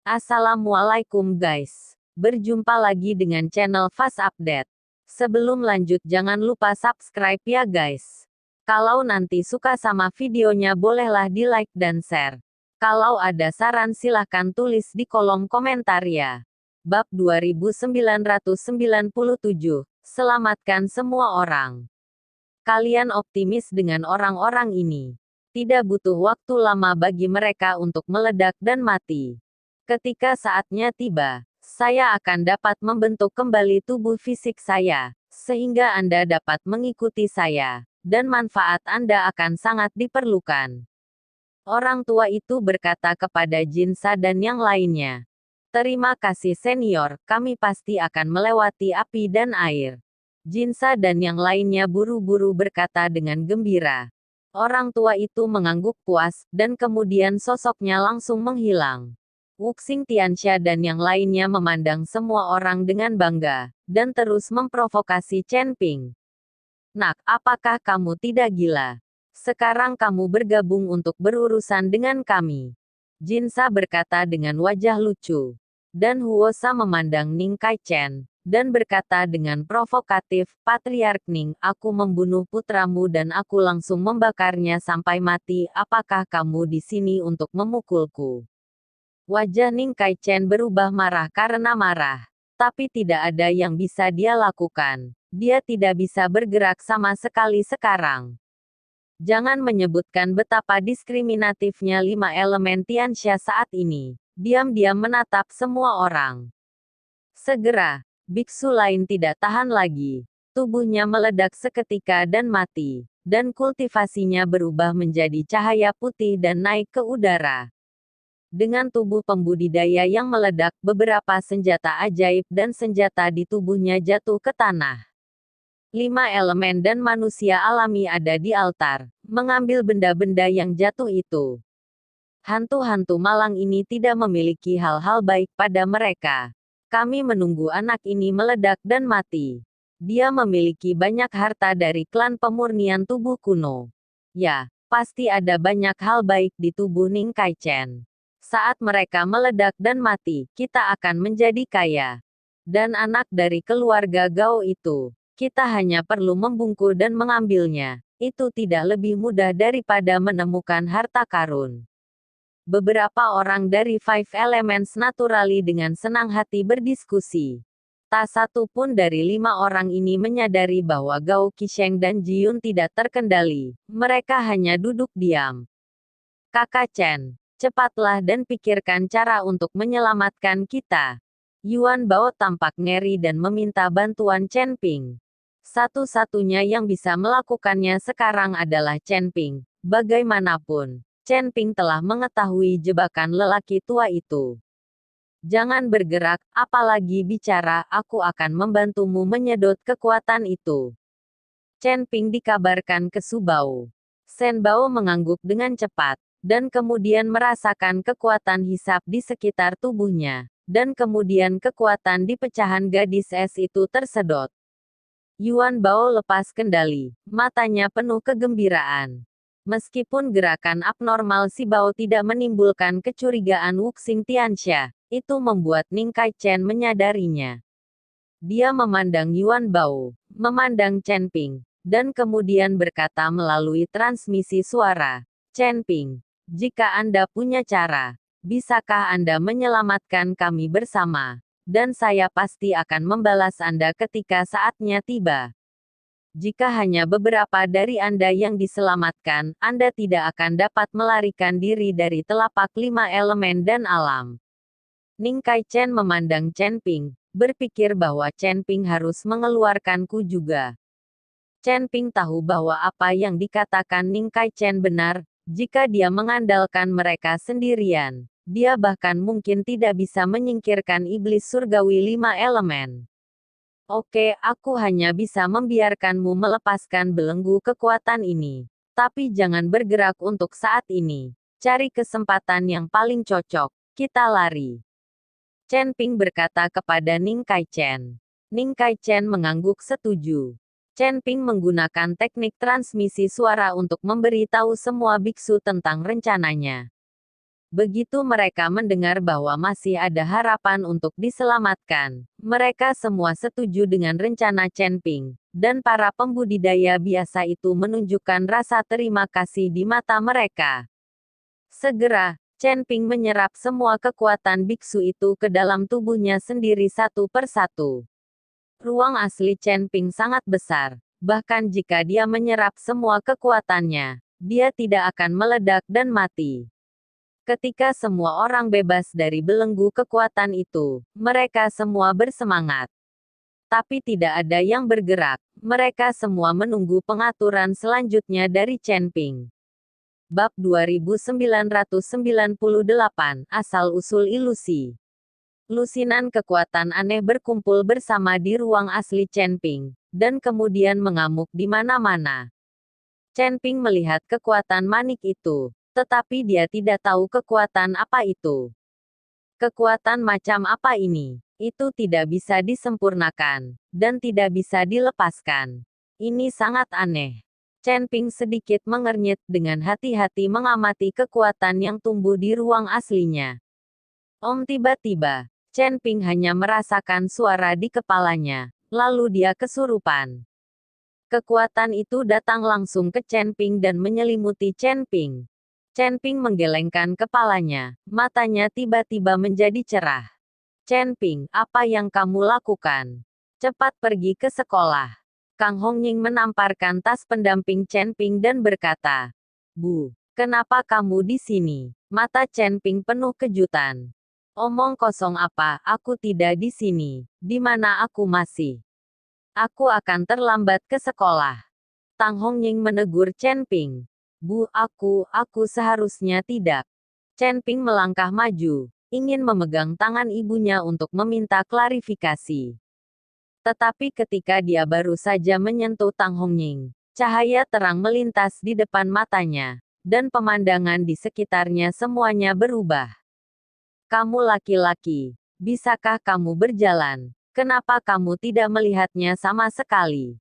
Assalamualaikum guys. Berjumpa lagi dengan channel Fast Update. Sebelum lanjut jangan lupa subscribe ya guys. Kalau nanti suka sama videonya bolehlah di like dan share. Kalau ada saran silahkan tulis di kolom komentar ya. Bab 2997. Selamatkan semua orang. Kalian optimis dengan orang-orang ini. Tidak butuh waktu lama bagi mereka untuk meledak dan mati. Ketika saatnya tiba, saya akan dapat membentuk kembali tubuh fisik saya, sehingga Anda dapat mengikuti saya, dan manfaat Anda akan sangat diperlukan. Orang tua itu berkata kepada Jinsa dan yang lainnya. Terima kasih senior, kami pasti akan melewati api dan air. Jinsa dan yang lainnya buru-buru berkata dengan gembira. Orang tua itu mengangguk puas, dan kemudian sosoknya langsung menghilang. Wuxing Tianxia dan yang lainnya memandang semua orang dengan bangga, dan terus memprovokasi Chen Ping. Nak, apakah kamu tidak gila? Sekarang kamu bergabung untuk berurusan dengan kami. Jinsa berkata dengan wajah lucu. Dan Huosa memandang Ning Kaichen, dan berkata dengan provokatif, Patriark Ning, aku membunuh putramu dan aku langsung membakarnya sampai mati, apakah kamu di sini untuk memukulku? Wajah Ning Kaichen berubah marah karena marah. Tapi tidak ada yang bisa dia lakukan. Dia tidak bisa bergerak sama sekali sekarang. Jangan menyebutkan betapa diskriminatifnya 5 elemen Tianxia saat ini. Diam-diam menatap semua orang. Segera, biksu lain tidak tahan lagi. Tubuhnya meledak seketika dan mati. Dan kultivasinya berubah menjadi cahaya putih dan naik ke udara. Dengan tubuh pembudidaya yang meledak, beberapa senjata ajaib dan senjata di tubuhnya jatuh ke tanah. 5 elemen dan manusia alami ada di altar, mengambil benda-benda yang jatuh itu. Hantu-hantu malang ini tidak memiliki hal-hal baik pada mereka. Kami menunggu anak ini meledak dan mati. Dia memiliki banyak harta dari klan pemurnian tubuh kuno. Ya, pasti ada banyak hal baik di tubuh Ning Kaichen. Saat mereka meledak dan mati, kita akan menjadi kaya. Dan anak dari keluarga Gao itu, kita hanya perlu membungkuk dan mengambilnya. Itu tidak lebih mudah daripada menemukan harta karun. Beberapa orang dari Five Elements Naturally dengan senang hati berdiskusi. Tak satu pun dari 5 orang ini menyadari bahwa Gao Qisheng dan Jiyun tidak terkendali. Mereka hanya duduk diam. Kakak Chen. Cepatlah dan pikirkan cara untuk menyelamatkan kita. Yuan Bao tampak ngeri dan meminta bantuan Chen Ping. Satu-satunya yang bisa melakukannya sekarang adalah Chen Ping. Bagaimanapun, Chen Ping telah mengetahui jebakan lelaki tua itu. Jangan bergerak, apalagi bicara, aku akan membantumu menyedot kekuatan itu. Chen Ping dikabarkan ke Su Bao. Shen Bao mengangguk dengan cepat. Dan kemudian merasakan kekuatan hisap di sekitar tubuhnya, dan kemudian kekuatan di pecahan gadis es itu tersedot. Yuan Bao lepas kendali, matanya penuh kegembiraan. Meskipun gerakan abnormal si Bao tidak menimbulkan kecurigaan Wuxing Tianxia, itu membuat Ning Kaichen menyadarinya. Dia memandang Yuan Bao, memandang Chen Ping, dan kemudian berkata melalui transmisi suara, Chen Ping. Jika Anda punya cara, bisakah Anda menyelamatkan kami bersama? Dan saya pasti akan membalas Anda ketika saatnya tiba. Jika hanya beberapa dari Anda yang diselamatkan, Anda tidak akan dapat melarikan diri dari telapak 5 elemen dan alam. Ning Kaichen memandang Chen Ping, berpikir bahwa Chen Ping harus mengeluarkanku juga. Chen Ping tahu bahwa apa yang dikatakan Ning Kaichen benar. Jika dia mengandalkan mereka sendirian, dia bahkan mungkin tidak bisa menyingkirkan iblis surgawi 5 elemen. Oke, aku hanya bisa membiarkanmu melepaskan belenggu kekuatan ini. Tapi jangan bergerak untuk saat ini. Cari kesempatan yang paling cocok. Kita lari. Chen Ping berkata kepada Ning Kaichen. Ning Kaichen mengangguk setuju. Chen Ping menggunakan teknik transmisi suara untuk memberi tahu semua biksu tentang rencananya. Begitu mereka mendengar bahwa masih ada harapan untuk diselamatkan, mereka semua setuju dengan rencana Chen Ping, dan para pembudidaya biasa itu menunjukkan rasa terima kasih di mata mereka. Segera, Chen Ping menyerap semua kekuatan biksu itu ke dalam tubuhnya sendiri satu persatu. Ruang asli Chen Ping sangat besar, bahkan jika dia menyerap semua kekuatannya, dia tidak akan meledak dan mati. Ketika semua orang bebas dari belenggu kekuatan itu, mereka semua bersemangat. Tapi tidak ada yang bergerak, mereka semua menunggu pengaturan selanjutnya dari Chen Ping. Bab 2998, Asal-usul ilusi. Lusinan kekuatan aneh berkumpul bersama di ruang asli Chen Ping, dan kemudian mengamuk di mana-mana. Chen Ping melihat kekuatan manik itu, tetapi dia tidak tahu kekuatan apa itu. Kekuatan macam apa ini? Itu tidak bisa disempurnakan, dan tidak bisa dilepaskan. Ini sangat aneh. Chen Ping sedikit mengernyit dengan hati-hati mengamati kekuatan yang tumbuh di ruang aslinya. Tiba-tiba, Chen Ping hanya merasakan suara di kepalanya, lalu dia kesurupan. Kekuatan itu datang langsung ke Chen Ping dan menyelimuti Chen Ping. Chen Ping menggelengkan kepalanya, matanya tiba-tiba menjadi cerah. Chen Ping, apa yang kamu lakukan? Cepat pergi ke sekolah. Kang Hongying menamparkan tas pendamping Chen Ping dan berkata, Bu, kenapa kamu di sini? Mata Chen Ping penuh kejutan. Omong kosong apa, aku tidak di sini. Di mana aku masih? Aku akan terlambat ke sekolah. Tang Hongying menegur Chen Ping. Bu, aku seharusnya tidak. Chen Ping melangkah maju, ingin memegang tangan ibunya untuk meminta klarifikasi. Tetapi ketika dia baru saja menyentuh Tang Hongying, cahaya terang melintas di depan matanya, dan pemandangan di sekitarnya semuanya berubah. Kamu laki-laki, bisakah kamu berjalan? Kenapa kamu tidak melihatnya sama sekali?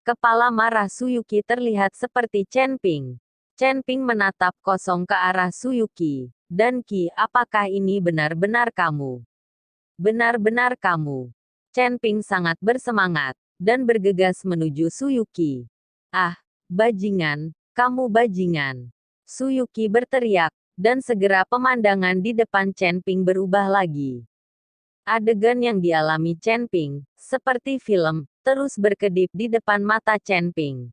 Kepala marah Suyuki terlihat seperti Chen Ping. Chen Ping menatap kosong ke arah Suyuki. Dan Ki, apakah ini benar-benar kamu? Benar-benar kamu. Chen Ping sangat bersemangat, dan bergegas menuju Suyuki. Ah, bajingan, kamu bajingan. Suyuki berteriak, dan segera pemandangan di depan Chen Ping berubah lagi. Adegan yang dialami Chen Ping, seperti film, terus berkedip di depan mata Chen Ping.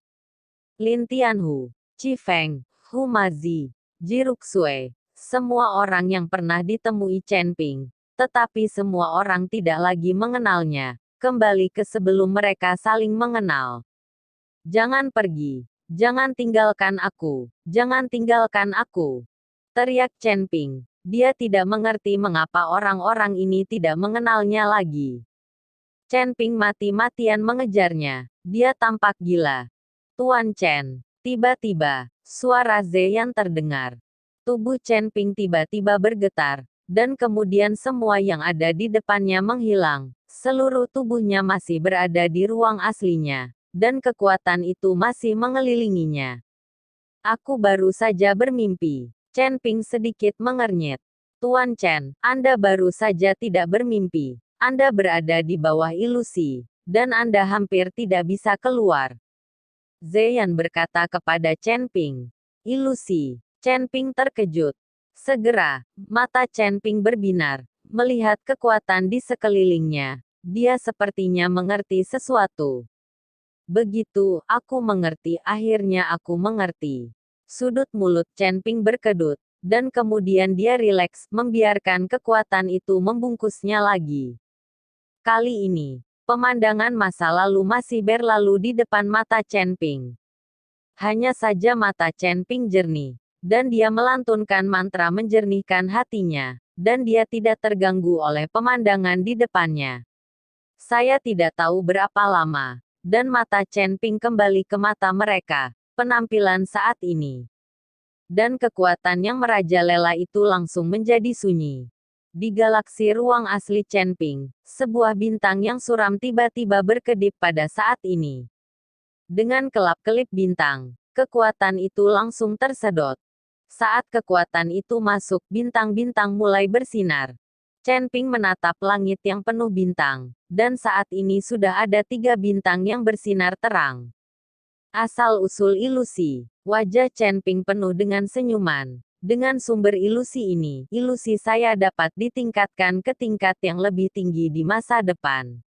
Lin Tianhu, Qi Feng, Hu Mazi, Ji Ruxue, semua orang yang pernah ditemui Chen Ping, tetapi semua orang tidak lagi mengenalnya, kembali ke sebelum mereka saling mengenal. Jangan pergi, jangan tinggalkan aku, jangan tinggalkan aku, teriak Chen Ping. Dia tidak mengerti mengapa orang-orang ini tidak mengenalnya lagi. Chen Ping mati-matian mengejarnya. Dia tampak gila. Tuan Chen. Tiba-tiba, suara Zeyan terdengar. Tubuh Chen Ping tiba-tiba bergetar, dan kemudian semua yang ada di depannya menghilang. Seluruh tubuhnya masih berada di ruang aslinya, dan kekuatan itu masih mengelilinginya. Aku baru saja bermimpi. Chen Ping sedikit mengernyit. Tuan Chen, Anda baru saja tidak bermimpi. Anda berada di bawah ilusi, dan Anda hampir tidak bisa keluar. Zeyan berkata kepada Chen Ping. Ilusi. Chen Ping terkejut. Segera, mata Chen Ping berbinar, melihat kekuatan di sekelilingnya. Dia sepertinya mengerti sesuatu. Begitu, aku mengerti, akhirnya aku mengerti. Sudut mulut Chen Ping berkedut, dan kemudian dia rileks, membiarkan kekuatan itu membungkusnya lagi. Kali ini, pemandangan masa lalu masih berlalu di depan mata Chen Ping. Hanya saja mata Chen Ping jernih, dan dia melantunkan mantra menjernihkan hatinya, dan dia tidak terganggu oleh pemandangan di depannya. Saya tidak tahu berapa lama, dan mata Chen Ping kembali ke mata mereka. Penampilan saat ini, dan kekuatan yang merajalela itu langsung menjadi sunyi. Di galaksi ruang asli Chen Ping, sebuah bintang yang suram tiba-tiba berkedip pada saat ini. Dengan kelap-kelip bintang, kekuatan itu langsung tersedot. Saat kekuatan itu masuk, bintang-bintang mulai bersinar. Chen Ping menatap langit yang penuh bintang, dan saat ini sudah ada 3 bintang yang bersinar terang. Asal-usul ilusi. Wajah Chen Ping penuh dengan senyuman. Dengan sumber ilusi ini, ilusi saya dapat ditingkatkan ke tingkat yang lebih tinggi di masa depan.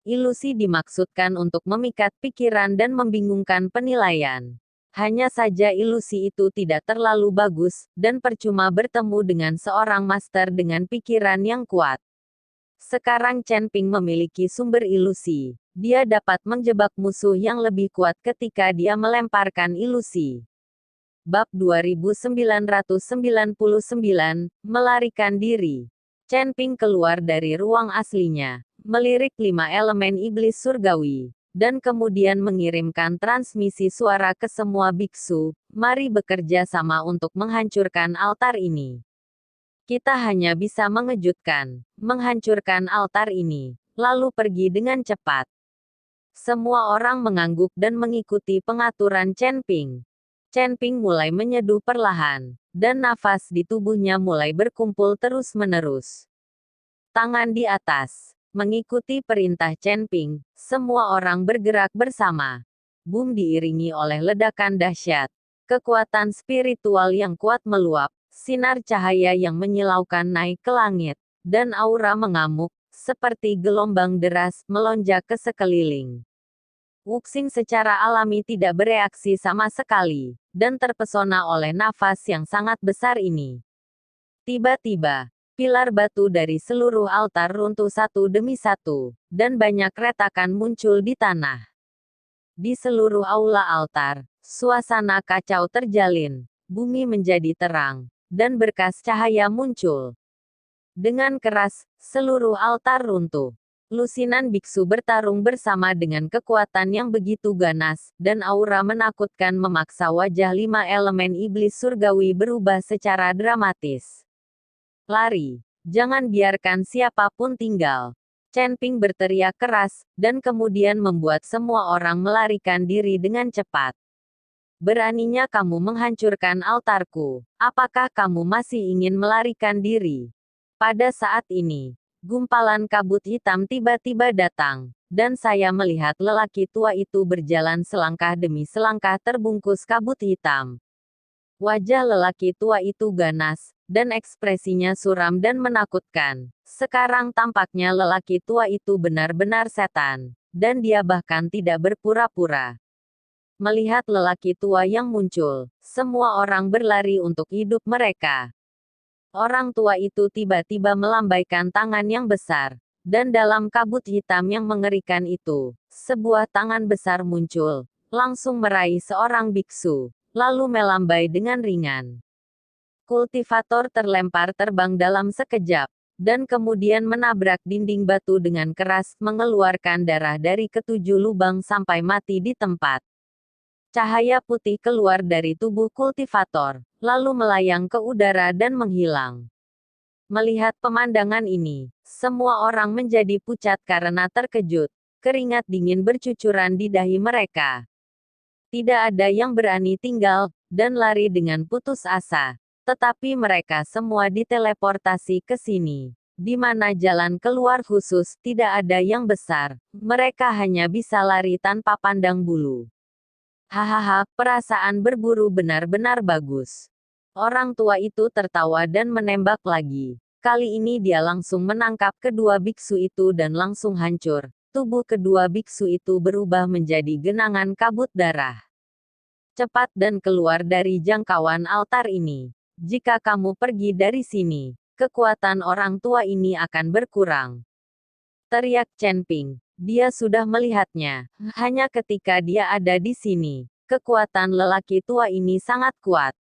Ilusi dimaksudkan untuk memikat pikiran dan membingungkan penilaian. Hanya saja ilusi itu tidak terlalu bagus, dan percuma bertemu dengan seorang master dengan pikiran yang kuat. Sekarang Chen Ping memiliki sumber ilusi. Dia dapat menjebak musuh yang lebih kuat ketika dia melemparkan ilusi. Bab 2999, Melarikan Diri. Chen Ping keluar dari ruang aslinya, melirik 5 elemen iblis surgawi, dan kemudian mengirimkan transmisi suara ke semua biksu, mari bekerja sama untuk menghancurkan altar ini. Kita hanya bisa menghancurkan altar ini, lalu pergi dengan cepat. Semua orang mengangguk dan mengikuti pengaturan Chen Ping. Chen Ping mulai menyeduh perlahan, dan nafas di tubuhnya mulai berkumpul terus-menerus. Tangan di atas. Mengikuti perintah Chen Ping, semua orang bergerak bersama. Boom diiringi oleh ledakan dahsyat. Kekuatan spiritual yang kuat meluap, sinar cahaya yang menyilaukan naik ke langit, dan aura mengamuk, seperti gelombang deras, melonjak ke sekeliling. Wuxing secara alami tidak bereaksi sama sekali, dan terpesona oleh nafas yang sangat besar ini. Tiba-tiba, pilar batu dari seluruh altar runtuh satu demi satu, dan banyak retakan muncul di tanah. Di seluruh aula altar, suasana kacau terjalin, bumi menjadi terang, dan berkas cahaya muncul. Dengan keras, seluruh altar runtuh. Lusinan biksu bertarung bersama dengan kekuatan yang begitu ganas, dan aura menakutkan memaksa wajah 5 elemen iblis surgawi berubah secara dramatis. Lari. Jangan biarkan siapapun tinggal. Chen Ping berteriak keras, dan kemudian membuat semua orang melarikan diri dengan cepat. Beraninya kamu menghancurkan altarku. Apakah kamu masih ingin melarikan diri? Pada saat ini, gumpalan kabut hitam tiba-tiba datang, dan saya melihat lelaki tua itu berjalan selangkah demi selangkah terbungkus kabut hitam. Wajah lelaki tua itu ganas, dan ekspresinya suram dan menakutkan. Sekarang tampaknya lelaki tua itu benar-benar setan, dan dia bahkan tidak berpura-pura. Melihat lelaki tua yang muncul, semua orang berlari untuk hidup mereka. Orang tua itu tiba-tiba melambaikan tangan yang besar, dan dalam kabut hitam yang mengerikan itu, sebuah tangan besar muncul, langsung meraih seorang biksu, lalu melambai dengan ringan. Kultivator terlempar terbang dalam sekejap, dan kemudian menabrak dinding batu dengan keras, mengeluarkan darah dari ketujuh lubang sampai mati di tempat. Cahaya putih keluar dari tubuh kultivator, lalu melayang ke udara dan menghilang. Melihat pemandangan ini, semua orang menjadi pucat karena terkejut. Keringat dingin bercucuran di dahi mereka. Tidak ada yang berani tinggal, dan lari dengan putus asa. Tetapi mereka semua diteleportasi ke sini. Di mana jalan keluar khusus, tidak ada yang besar. Mereka hanya bisa lari tanpa pandang bulu. Hahaha, perasaan berburu benar-benar bagus. Orang tua itu tertawa dan menembak lagi. Kali ini dia langsung menangkap kedua biksu itu dan langsung hancur. Tubuh kedua biksu itu berubah menjadi genangan kabut darah. Cepat dan keluar dari jangkauan altar ini. Jika kamu pergi dari sini, kekuatan orang tua ini akan berkurang. Teriak Chen Ping. Dia sudah melihatnya. Hanya ketika dia ada di sini, kekuatan lelaki tua ini sangat kuat.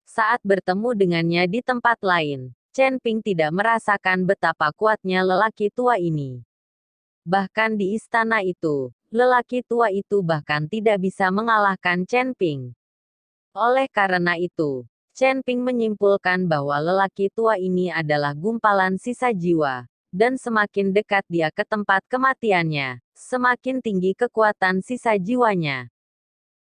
Saat bertemu dengannya di tempat lain, Chen Ping tidak merasakan betapa kuatnya lelaki tua ini. Bahkan di istana itu, lelaki tua itu bahkan tidak bisa mengalahkan Chen Ping. Oleh karena itu, Chen Ping menyimpulkan bahwa lelaki tua ini adalah gumpalan sisa jiwa, dan semakin dekat dia ke tempat kematiannya, semakin tinggi kekuatan sisa jiwanya.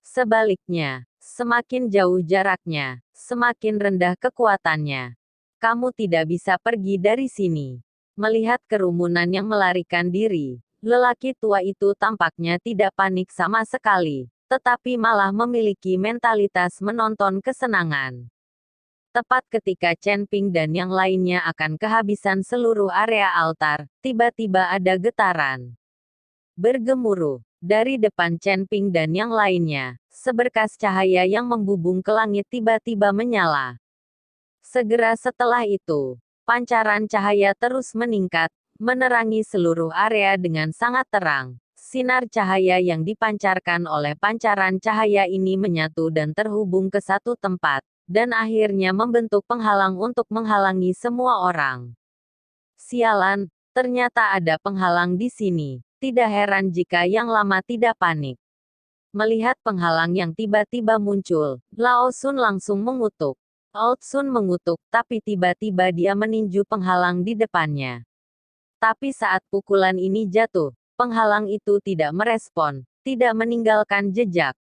Sebaliknya, semakin jauh jaraknya, semakin rendah kekuatannya. Kamu tidak bisa pergi dari sini. Melihat kerumunan yang melarikan diri, lelaki tua itu tampaknya tidak panik sama sekali, tetapi malah memiliki mentalitas menonton kesenangan. Tepat ketika Chen Ping dan yang lainnya akan kehabisan seluruh area altar, tiba-tiba ada getaran. Bergemuruh. Dari depan Chen Ping dan yang lainnya, seberkas cahaya yang membubung ke langit tiba-tiba menyala. Segera setelah itu, pancaran cahaya terus meningkat, menerangi seluruh area dengan sangat terang. Sinar cahaya yang dipancarkan oleh pancaran cahaya ini menyatu dan terhubung ke satu tempat, dan akhirnya membentuk penghalang untuk menghalangi semua orang. Sialan, ternyata ada penghalang di sini. Tidak heran jika yang lama tidak panik. Melihat penghalang yang tiba-tiba muncul, Lao Sun langsung mengutuk. Old Sun mengutuk, tapi tiba-tiba dia meninju penghalang di depannya. Tapi saat pukulan ini jatuh, penghalang itu tidak merespon, tidak meninggalkan jejak.